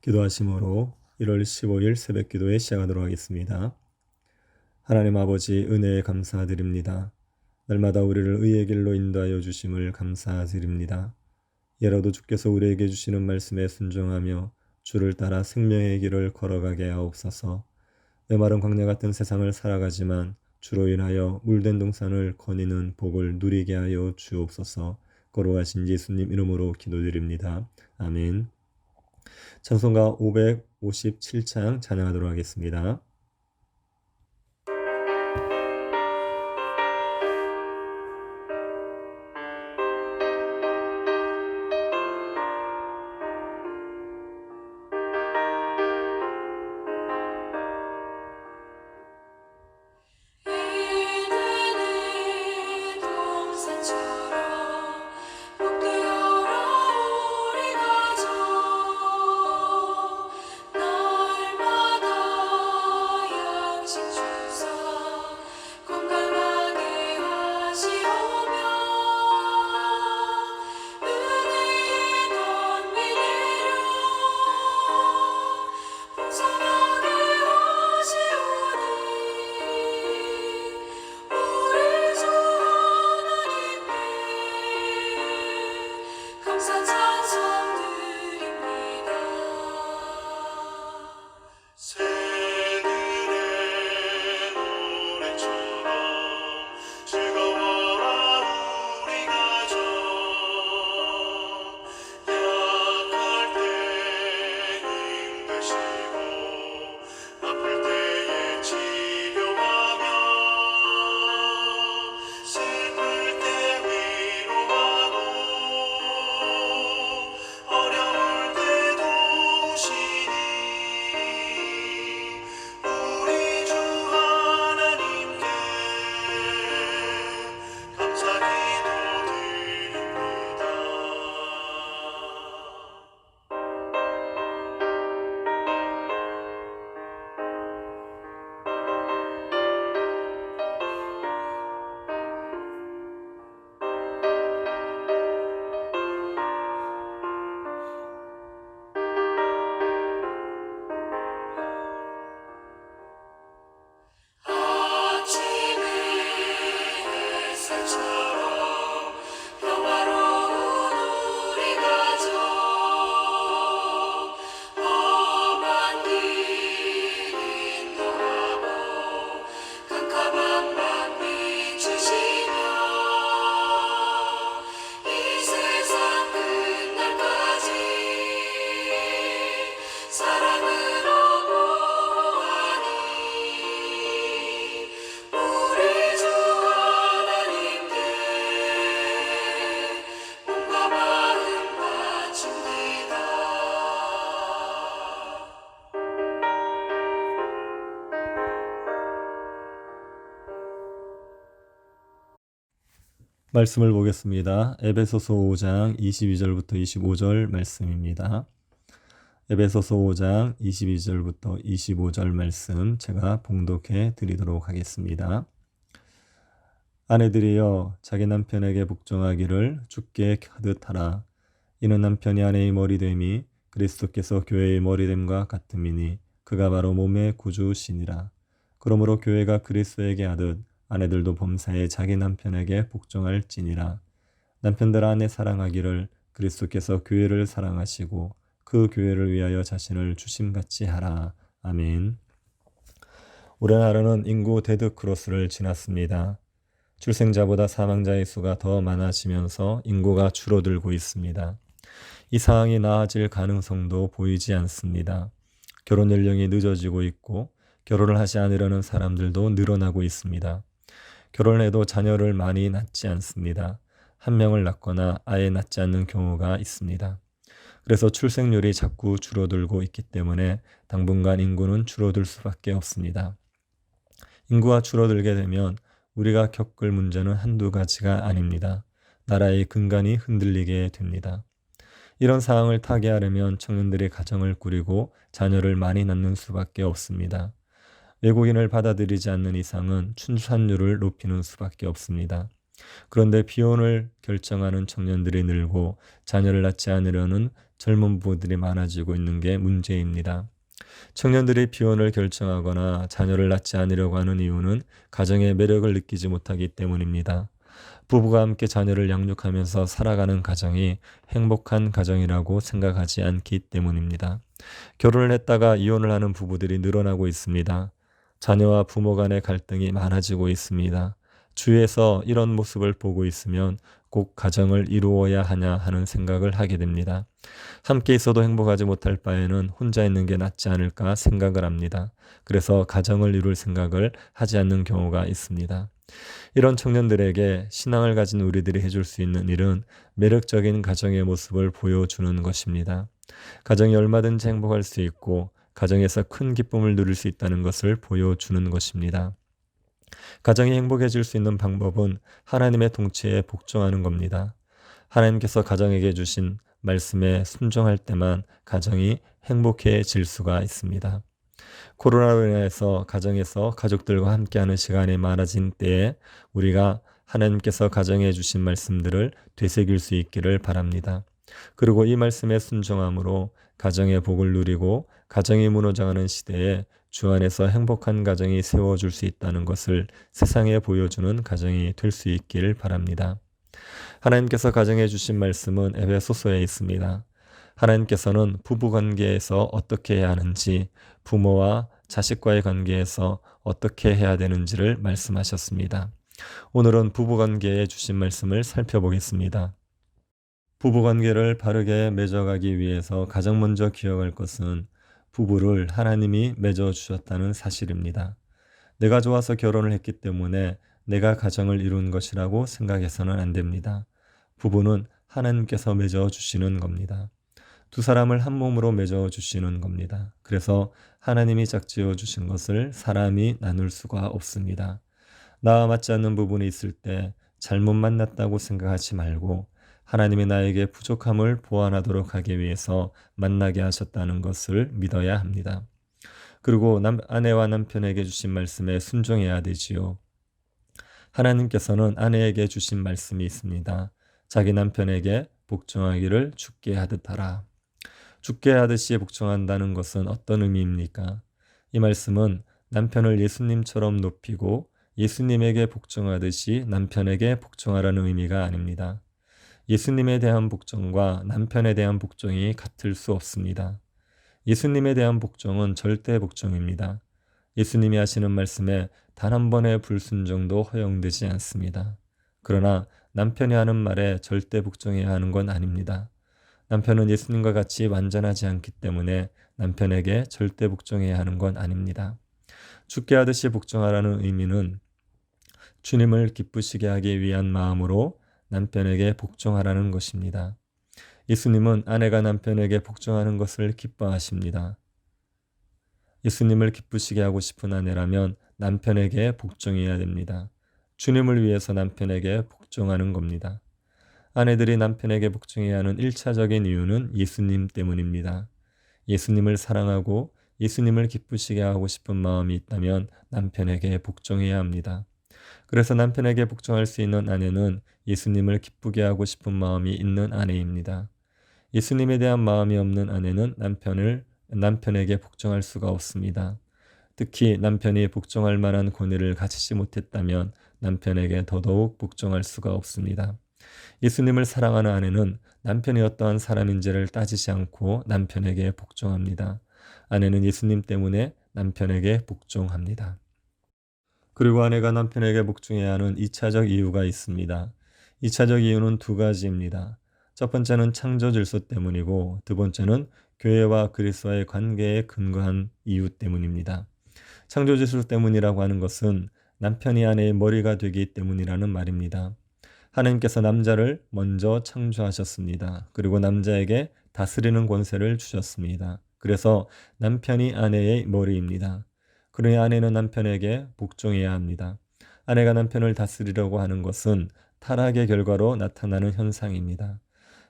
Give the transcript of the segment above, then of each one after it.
기도하심으로 1월 15일 새벽기도에 시작하도록 하겠습니다. 하나님 아버지 은혜에 감사드립니다. 날마다 우리를 의의 길로 인도하여 주심을 감사드립니다. 예로도 주께서 우리에게 주시는 말씀에 순종하며 주를 따라 생명의 길을 걸어가게 하옵소서. 메마른 광야 같은 세상을 살아가지만 주로 인하여 물된 동산을 거니는 복을 누리게 하여 주옵소서. 거룩하신 예수님 이름으로 기도드립니다. 아멘. 찬송가 557창 찬양하도록 하겠습니다. 말씀을 보겠습니다. 에베소서 5장 22절부터 25절 말씀입니다. 에베소서 5장 22절부터 25절 말씀 제가 봉독해 드리도록 하겠습니다. 아내들이여 자기 남편에게 복종하기를 주께 하듯 하라. 이는 남편이 아내의 머리됨이 그리스도께서 교회의 머리됨과 같음이니 그가 바로 몸의 구주시니라. 그러므로 교회가 그리스도에게 하듯 아내들도 범사에 자기 남편에게 복종할지니라. 남편들 아내 사랑하기를 그리스도께서 교회를 사랑하시고 그 교회를 위하여 자신을 주심같이 하라. 아멘. 우리나라는 인구 데드크로스를 지났습니다. 출생자보다 사망자의 수가 더 많아지면서 인구가 줄어들고 있습니다. 이 상황이 나아질 가능성도 보이지 않습니다. 결혼 연령이 늦어지고 있고 결혼을 하지 않으려는 사람들도 늘어나고 있습니다. 결혼해도 자녀를 많이 낳지 않습니다. 한 명을 낳거나 아예 낳지 않는 경우가 있습니다. 그래서 출생률이 자꾸 줄어들고 있기 때문에 당분간 인구는 줄어들 수밖에 없습니다. 인구가 줄어들게 되면 우리가 겪을 문제는 한두 가지가 아닙니다. 나라의 근간이 흔들리게 됩니다. 이런 상황을 타개하려면 청년들이 가정을 꾸리고 자녀를 많이 낳는 수밖에 없습니다. 외국인을 받아들이지 않는 이상은 출산율을 높이는 수밖에 없습니다. 그런데 비혼을 결정하는 청년들이 늘고 자녀를 낳지 않으려는 젊은 부부들이 많아지고 있는 게 문제입니다. 청년들이 비혼을 결정하거나 자녀를 낳지 않으려고 하는 이유는 가정의 매력을 느끼지 못하기 때문입니다. 부부가 함께 자녀를 양육하면서 살아가는 가정이 행복한 가정이라고 생각하지 않기 때문입니다. 결혼을 했다가 이혼을 하는 부부들이 늘어나고 있습니다. 자녀와 부모 간의 갈등이 많아지고 있습니다. 주위에서 이런 모습을 보고 있으면 꼭 가정을 이루어야 하냐 하는 생각을 하게 됩니다. 함께 있어도 행복하지 못할 바에는 혼자 있는 게 낫지 않을까 생각을 합니다. 그래서 가정을 이룰 생각을 하지 않는 경우가 있습니다. 이런 청년들에게 신앙을 가진 우리들이 해줄 수 있는 일은 매력적인 가정의 모습을 보여주는 것입니다. 가정이 얼마든지 행복할 수 있고 가정에서 큰 기쁨을 누릴 수 있다는 것을 보여주는 것입니다. 가정이 행복해질 수 있는 방법은 하나님의 통치에 복종하는 겁니다. 하나님께서 가정에게 주신 말씀에 순종할 때만 가정이 행복해질 수가 있습니다. 코로나로 인해서 가정에서 가족들과 함께하는 시간이 많아진 때에 우리가 하나님께서 가정해 주신 말씀들을 되새길 수 있기를 바랍니다. 그리고 이 말씀에 순종함으로 가정의 복을 누리고 가정이 무너져가는 시대에 주 안에서 행복한 가정이 세워줄 수 있다는 것을 세상에 보여주는 가정이 될 수 있기를 바랍니다. 하나님께서 가정해 주신 말씀은 에베소서에 있습니다. 하나님께서는 부부 관계에서 어떻게 해야 하는지, 부모와 자식과의 관계에서 어떻게 해야 되는지를 말씀하셨습니다. 오늘은 부부 관계에 주신 말씀을 살펴보겠습니다. 부부 관계를 바르게 맺어가기 위해서 가장 먼저 기억할 것은 부부를 하나님이 맺어 주셨다는 사실입니다. 내가 좋아서 결혼을 했기 때문에 내가 가정을 이룬 것이라고 생각해서는 안 됩니다. 부부는 하나님께서 맺어 주시는 겁니다. 두 사람을 한 몸으로 맺어 주시는 겁니다. 그래서 하나님이 짝지어 주신 것을 사람이 나눌 수가 없습니다. 나와 맞지 않는 부분이 있을 때 잘못 만났다고 생각하지 말고 하나님이 나에게 부족함을 보완하도록 하기 위해서 만나게 하셨다는 것을 믿어야 합니다. 그리고 아내와 남편에게 주신 말씀에 순종해야 되지요. 하나님께서는 아내에게 주신 말씀이 있습니다. 자기 남편에게 복종하기를 주께 하듯 하라. 주께 하듯이 복종한다는 것은 어떤 의미입니까? 이 말씀은 남편을 예수님처럼 높이고 예수님에게 복종하듯이 남편에게 복종하라는 의미가 아닙니다. 예수님에 대한 복종과 남편에 대한 복종이 같을 수 없습니다. 예수님에 대한 복종은 절대 복종입니다. 예수님이 하시는 말씀에 단 한 번의 불순종도 허용되지 않습니다. 그러나 남편이 하는 말에 절대 복종해야 하는 건 아닙니다. 남편은 예수님과 같이 완전하지 않기 때문에 남편에게 절대 복종해야 하는 건 아닙니다. 주께 하듯이 복종하라는 의미는 주님을 기쁘시게 하기 위한 마음으로 남편에게 복종하라는 것입니다. 예수님은 아내가 남편에게 복종하는 것을 기뻐하십니다. 예수님을 기쁘시게 하고 싶은 아내라면 남편에게 복종해야 됩니다. 주님을 위해서 남편에게 복종하는 겁니다. 아내들이 남편에게 복종해야 하는 1차적인 이유는 예수님 때문입니다. 예수님을 사랑하고 예수님을 기쁘시게 하고 싶은 마음이 있다면 남편에게 복종해야 합니다. 그래서 남편에게 복종할 수 있는 아내는 예수님을 기쁘게 하고 싶은 마음이 있는 아내입니다. 예수님에 대한 마음이 없는 아내는 남편에게 복종할 수가 없습니다. 특히 남편이 복종할 만한 권위를 가지지 못했다면 남편에게 더더욱 복종할 수가 없습니다. 예수님을 사랑하는 아내는 남편이 어떠한 사람인지를 따지지 않고 남편에게 복종합니다. 아내는 예수님 때문에 남편에게 복종합니다. 그리고 아내가 남편에게 복종해야 하는 2차적 이유가 있습니다. 2차적 이유는 두 가지입니다. 첫 번째는 창조 질서 때문이고 두 번째는 교회와 그리스도와의 관계에 근거한 이유 때문입니다. 창조 질서 때문이라고 하는 것은 남편이 아내의 머리가 되기 때문이라는 말입니다. 하나님께서 남자를 먼저 창조하셨습니다. 그리고 남자에게 다스리는 권세를 주셨습니다. 그래서 남편이 아내의 머리입니다. 그러니 아내는 남편에게 복종해야 합니다. 아내가 남편을 다스리려고 하는 것은 타락의 결과로 나타나는 현상입니다.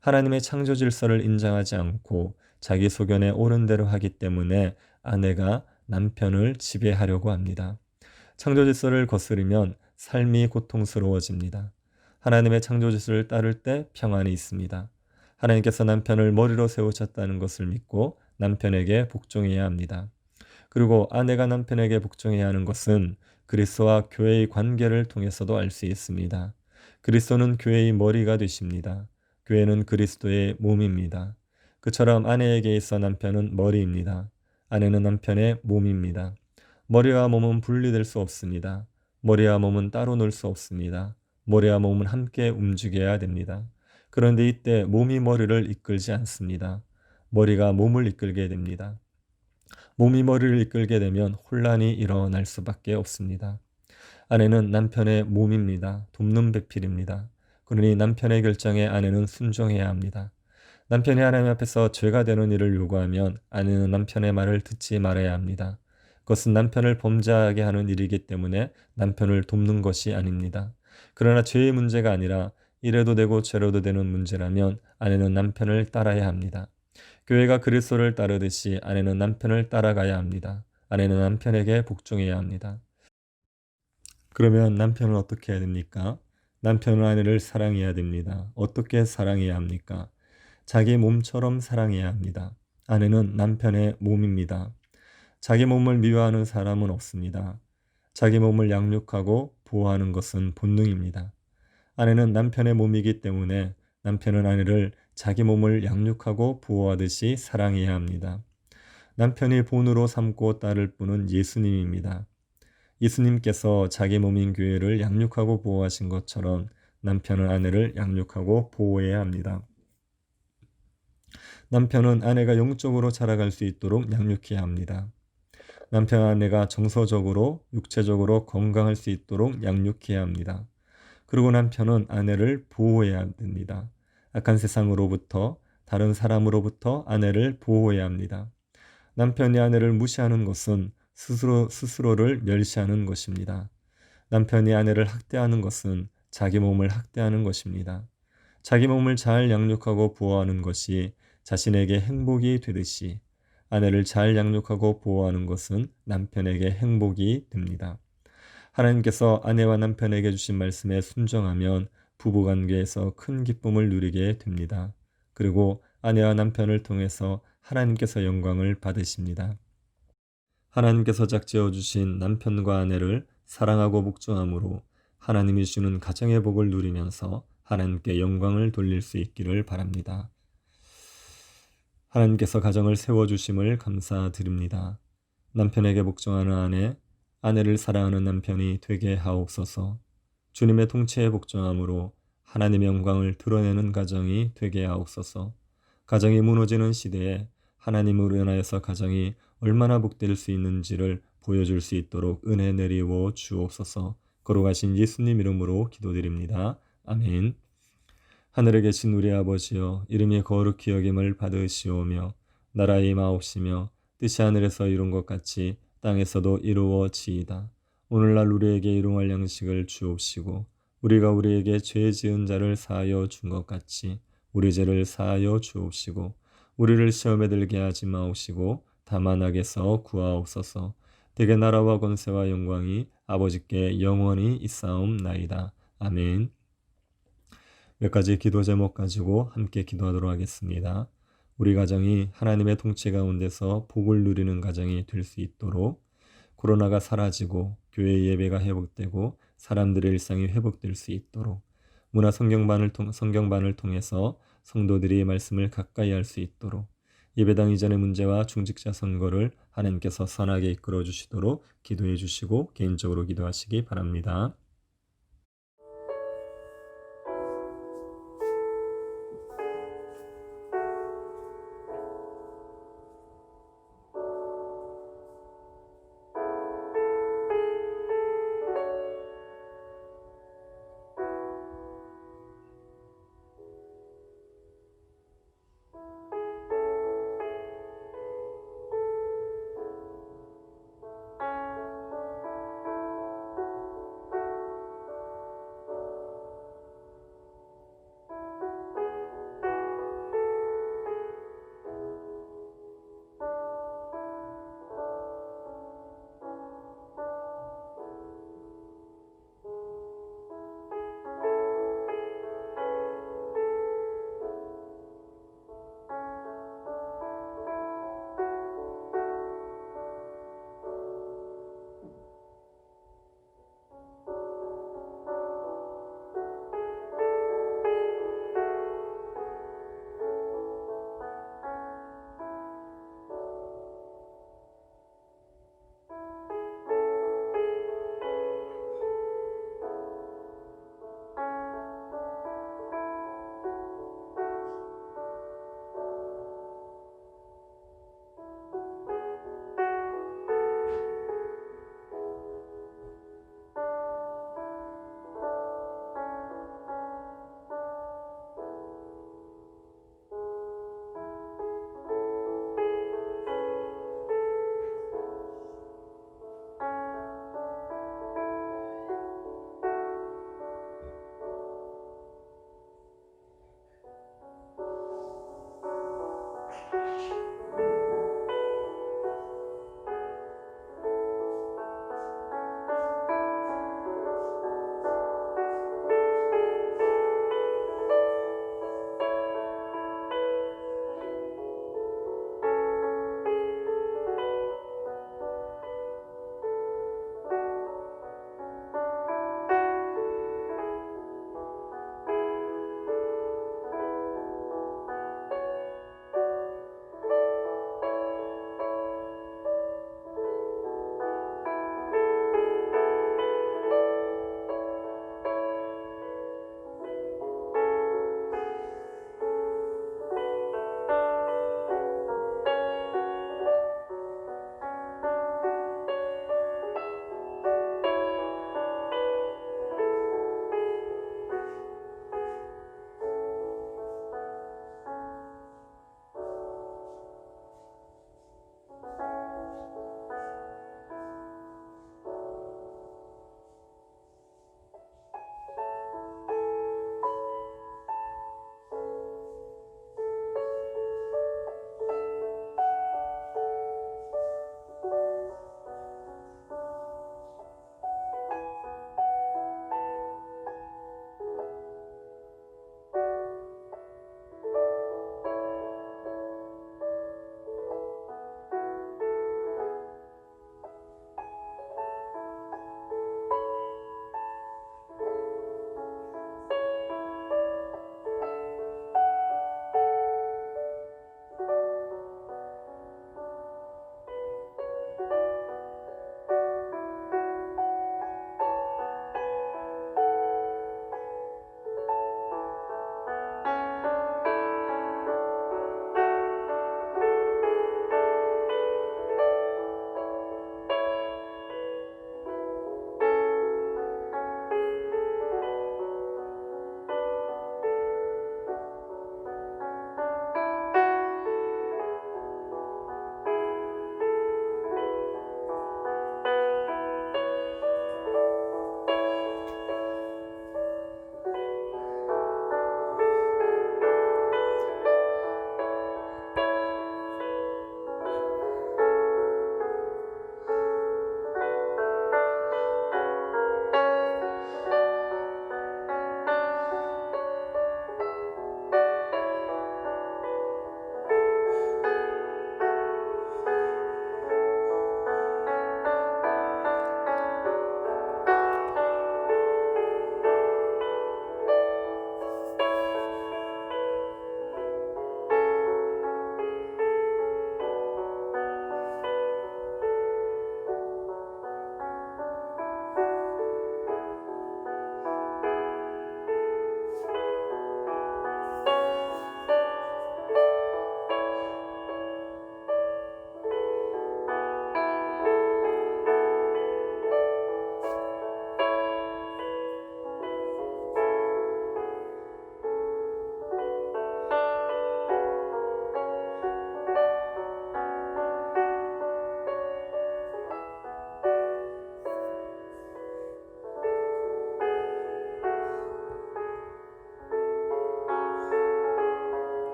하나님의 창조 질서를 인정하지 않고 자기 소견에 옳은 대로 하기 때문에 아내가 남편을 지배하려고 합니다. 창조 질서를 거스르면 삶이 고통스러워집니다. 하나님의 창조주를 따를 때 평안이 있습니다. 하나님께서 남편을 머리로 세우셨다는 것을 믿고 남편에게 복종해야 합니다. 그리고 아내가 남편에게 복종해야 하는 것은 그리스도와 교회의 관계를 통해서도 알 수 있습니다. 그리스도는 교회의 머리가 되십니다. 교회는 그리스도의 몸입니다. 그처럼 아내에게 있어 남편은 머리입니다. 아내는 남편의 몸입니다. 머리와 몸은 분리될 수 없습니다. 머리와 몸은 따로 놀 수 없습니다. 머리와 몸은 함께 움직여야 됩니다. 그런데 이때 몸이 머리를 이끌지 않습니다. 머리가 몸을 이끌게 됩니다. 몸이 머리를 이끌게 되면 혼란이 일어날 수밖에 없습니다. 아내는 남편의 몸입니다. 돕는 배필입니다. 그러니 남편의 결정에 아내는 순종해야 합니다. 남편이 하나님 앞에서 죄가 되는 일을 요구하면 아내는 남편의 말을 듣지 말아야 합니다. 그것은 남편을 범죄하게 하는 일이기 때문에 남편을 돕는 것이 아닙니다. 그러나 죄의 문제가 아니라 이래도 되고 저래도 되는 문제라면 아내는 남편을 따라야 합니다. 교회가 그리스도를 따르듯이 아내는 남편을 따라가야 합니다. 아내는 남편에게 복종해야 합니다. 그러면 남편은 어떻게 해야 됩니까? 남편은 아내를 사랑해야 됩니다. 어떻게 사랑해야 합니까? 자기 몸처럼 사랑해야 합니다. 아내는 남편의 몸입니다. 자기 몸을 미워하는 사람은 없습니다. 자기 몸을 양육하고 보호하는 것은 본능입니다. 아내는 남편의 몸이기 때문에 남편은 아내를 자기 몸을 양육하고 보호하듯이 사랑해야 합니다. 남편이 본으로 삼고 따를 분은 예수님입니다. 예수님께서 자기 몸인 교회를 양육하고 보호하신 것처럼 남편은 아내를 양육하고 보호해야 합니다. 남편은 아내가 영적으로 자라갈 수 있도록 양육해야 합니다. 남편 아내가 정서적으로 육체적으로 건강할 수 있도록 양육해야 합니다. 그리고 남편은 아내를 보호해야 됩니다. 악한 세상으로부터 다른 사람으로부터 아내를 보호해야 합니다. 남편이 아내를 무시하는 것은 스스로를 멸시하는 것입니다. 남편이 아내를 학대하는 것은 자기 몸을 학대하는 것입니다. 자기 몸을 잘 양육하고 보호하는 것이 자신에게 행복이 되듯이 아내를 잘 양육하고 보호하는 것은 남편에게 행복이 됩니다. 하나님께서 아내와 남편에게 주신 말씀에 순종하면 부부관계에서 큰 기쁨을 누리게 됩니다. 그리고 아내와 남편을 통해서 하나님께서 영광을 받으십니다. 하나님께서 짝지어 주신 남편과 아내를 사랑하고 복종함으로 하나님이 주는 가정의 복을 누리면서 하나님께 영광을 돌릴 수 있기를 바랍니다. 하나님께서 가정을 세워주심을 감사드립니다. 남편에게 복종하는 아내, 아내를 사랑하는 남편이 되게 하옵소서. 주님의 통치에 복종함으로 하나님의 영광을 드러내는 가정이 되게 하옵소서. 가정이 무너지는 시대에 하나님을 인하여서 가정이 얼마나 복될 수 있는지를 보여줄 수 있도록 은혜 내리워 주옵소서. 거룩하신 예수님 이름으로 기도드립니다. 아멘. 하늘에 계신 우리 아버지여, 이름이 거룩히 여김을 받으시오며 나라의 임하옵시며 뜻이 하늘에서 이룬 것 같이 땅에서도 이루어지이다. 오늘날 우리에게 일용할 양식을 주옵시고 우리가 우리에게 죄 지은 자를 사하여 준 것 같이 우리 죄를 사하여 주옵시고 우리를 시험에 들게 하지 마옵시고 다만 악에서 구하옵소서. 대개 나라와 권세와 영광이 아버지께 영원히 있사옵나이다. 아멘. 몇 가지 기도 제목 가지고 함께 기도하도록 하겠습니다. 우리 가정이 하나님의 통치 가운데서 복을 누리는 가정이 될 수 있도록, 코로나가 사라지고 교회 예배가 회복되고 사람들의 일상이 회복될 수 있도록, 문화 성경반을 통해서 성도들이 말씀을 가까이 할 수 있도록, 예배당 이전의 문제와 중직자 선거를 하나님께서 선하게 이끌어 주시도록 기도해 주시고 개인적으로 기도하시기 바랍니다.